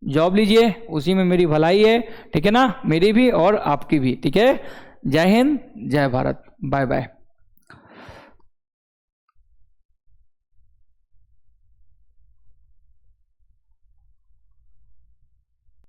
जॉब लीजिए, उसी में मेरी भलाई है। ठीक है ना, मेरी भी और आपकी भी। ठीक है, जय हिंद, जय भारत, बाय बाय।